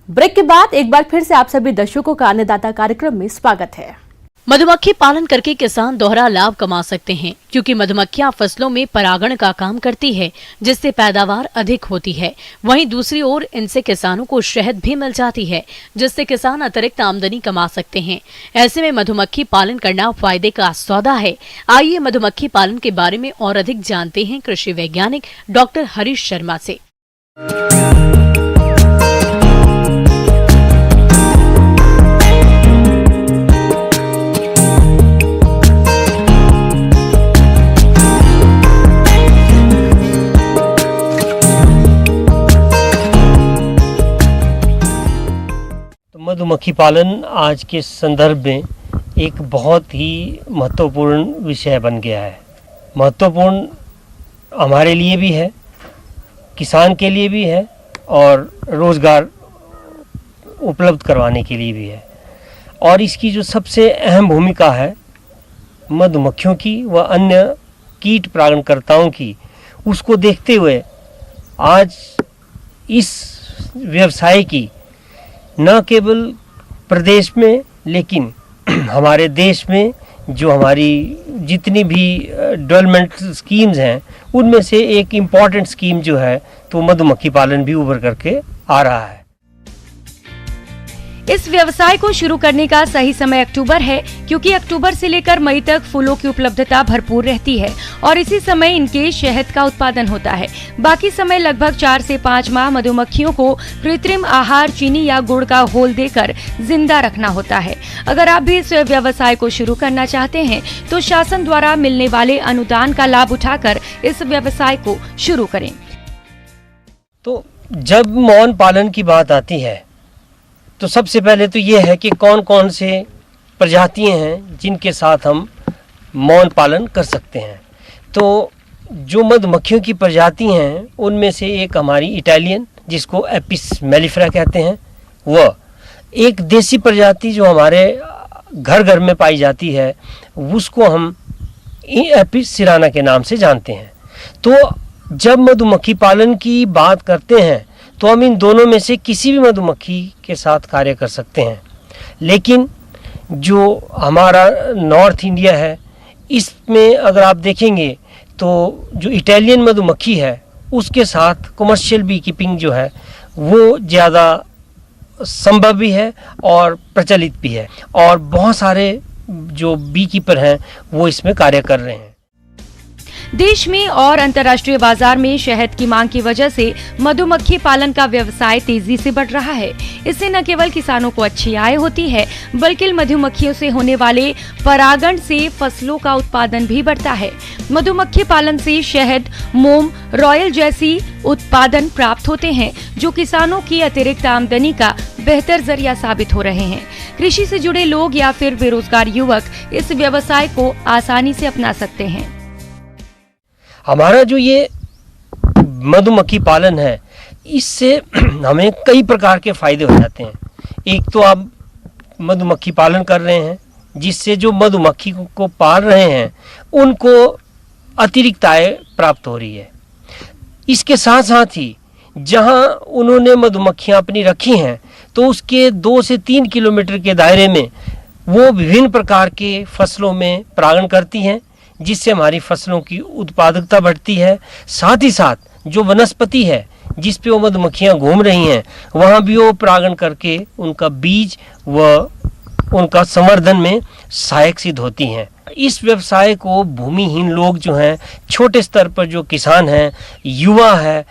Break के बाद एक बार फिर से आप सभी दर्शकों का अन्नदाता कार्यक्रम में स्वागत है। मधुमक्खी पालन करके किसान दोहरा लाभ कमा सकते हैं, क्योंकि मधुमक्खियां फसलों में परागण का काम करती है, जिससे पैदावार अधिक होती है। वहीं दूसरी ओर इनसे किसानों को शहद भी मिल जाती है, जिससे किसान अतिरिक्त आमदनी कमा सकते हैं। ऐसे में मधुमक्खी पालन करना फायदे का सौदा है। आइए मधुमक्खी पालन के बारे में और अधिक जानते हैं कृषि वैज्ञानिक डॉक्टर हरीश शर्मा से। मधुमक्खी पालन आज के संदर्भ में एक बहुत ही महत्वपूर्ण विषय बन गया है। महत्वपूर्ण हमारे लिए भी है, किसान के लिए भी है और रोज़गार उपलब्ध करवाने के लिए भी है। और इसकी जो सबसे अहम भूमिका है मधुमक्खियों की व अन्य कीट परागणकर्ताओं की, उसको देखते हुए आज इस व्यवसाय की न केवल प्रदेश में लेकिन हमारे देश में जो हमारी जितनी भी डेवलपमेंट स्कीम्स हैं उनमें से एक इम्पॉर्टेंट स्कीम जो है तो मधुमक्खी पालन भी उभर करके आ रहा है। इस व्यवसाय को शुरू करने का सही समय अक्टूबर है, क्योंकि अक्टूबर से लेकर मई तक फूलों की उपलब्धता भरपूर रहती है और इसी समय इनके शहद का उत्पादन होता है। बाकी समय लगभग 4 से 5 माह मधुमक्खियों को कृत्रिम आहार, चीनी या गुड़ का घोल देकर जिंदा रखना होता है। अगर आप भी इस व्यवसाय को शुरू करना चाहते हैं तो शासन द्वारा मिलने वाले अनुदान का लाभ उठाकर इस व्यवसाय को शुरू करें। तो जब मौन पालन की बात आती है तो सबसे पहले तो ये है कि कौन कौन से प्रजातियां हैं जिनके साथ हम मौन पालन कर सकते हैं। तो जो मधुमक्खियों की प्रजाति हैं उनमें से एक हमारी इटालियन, जिसको एपिस मेलिफेरा कहते हैं, वह एक देसी प्रजाति जो हमारे घर घर में पाई जाती है उसको हम एपिस सिराना के नाम से जानते हैं। तो जब मधुमक्खी पालन की बात करते हैं तो हम इन दोनों में से किसी भी मधुमक्खी के साथ कार्य कर सकते हैं। लेकिन जो हमारा नॉर्थ इंडिया है इसमें अगर आप देखेंगे तो जो इटालियन मधुमक्खी है उसके साथ कमर्शियल बी कीपिंग जो है वो ज़्यादा संभव भी है और प्रचलित भी है, और बहुत सारे जो बी कीपर हैं वो इसमें कार्य कर रहे हैं। देश में और अंतर्राष्ट्रीय बाजार में शहद की मांग की वजह से मधुमक्खी पालन का व्यवसाय तेजी से बढ़ रहा है। इससे न केवल किसानों को अच्छी आय होती है, बल्कि मधुमक्खियों से होने वाले परागण से फसलों का उत्पादन भी बढ़ता है। मधुमक्खी पालन से शहद, मोम, रॉयल जैसी उत्पादन प्राप्त होते हैं, जो किसानों की अतिरिक्त आमदनी का बेहतर जरिया साबित हो रहे हैं। कृषि से जुड़े लोग या फिर बेरोजगार युवक इस व्यवसाय को आसानी से अपना सकते हैं। हमारा जो ये मधुमक्खी पालन है इससे हमें कई प्रकार के फायदे हो जाते हैं। एक तो आप मधुमक्खी पालन कर रहे हैं जिससे जो मधुमक्खी को पाल रहे हैं उनको अतिरिक्त आय प्राप्त हो रही है। इसके साथ साथ ही जहां उन्होंने मधुमक्खियां अपनी रखी हैं तो उसके 2 से 3 किलोमीटर के दायरे में वो विभिन्न प्रकार के फसलों में परागण करती हैं, जिससे हमारी फसलों की उत्पादकता बढ़ती है। साथ ही साथ जो वनस्पति है जिस पे वो मधुमक्खियां घूम रही हैं वहाँ भी वो परागण करके उनका बीज व उनका संवर्धन में सहायक सिद्ध होती हैं। इस व्यवसाय को भूमिहीन लोग जो हैं, छोटे स्तर पर जो किसान हैं, युवा है,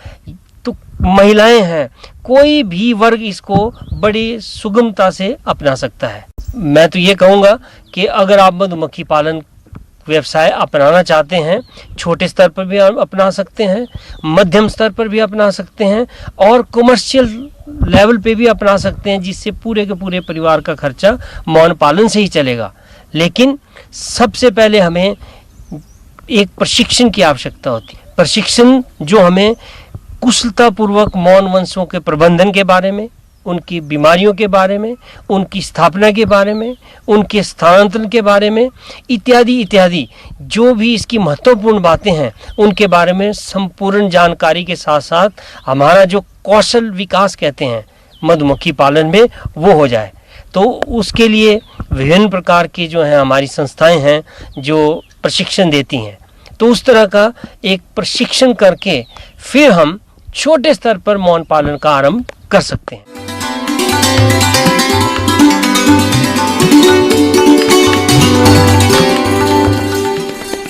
तो महिलाएं हैं, कोई भी वर्ग इसको बड़ी सुगमता से अपना सकता है। मैं तो ये कहूँगा कि अगर आप मधुमक्खी पालन व्यवसाय अपनाना चाहते हैं, छोटे स्तर पर भी अपना सकते हैं, मध्यम स्तर पर भी अपना सकते हैं और कमर्शियल लेवल पे भी अपना सकते हैं, जिससे पूरे के पूरे परिवार का खर्चा मौन पालन से ही चलेगा। लेकिन सबसे पहले हमें एक प्रशिक्षण की आवश्यकता होती है। प्रशिक्षण जो हमें कुशलतापूर्वक मौन वंशों के प्रबंधन के बारे में, उनकी बीमारियों के बारे में, उनकी स्थापना के बारे में, उनके स्थानांतरण के बारे में इत्यादि इत्यादि जो भी इसकी महत्वपूर्ण बातें हैं उनके बारे में संपूर्ण जानकारी के साथ साथ हमारा जो कौशल विकास कहते हैं मधुमक्खी पालन में वो हो जाए। तो उसके लिए विभिन्न प्रकार की जो है हमारी संस्थाएं हैं जो प्रशिक्षण देती हैं। तो उस तरह का एक प्रशिक्षण करके फिर हम छोटे स्तर पर मौन पालन का आरंभ कर सकते हैं।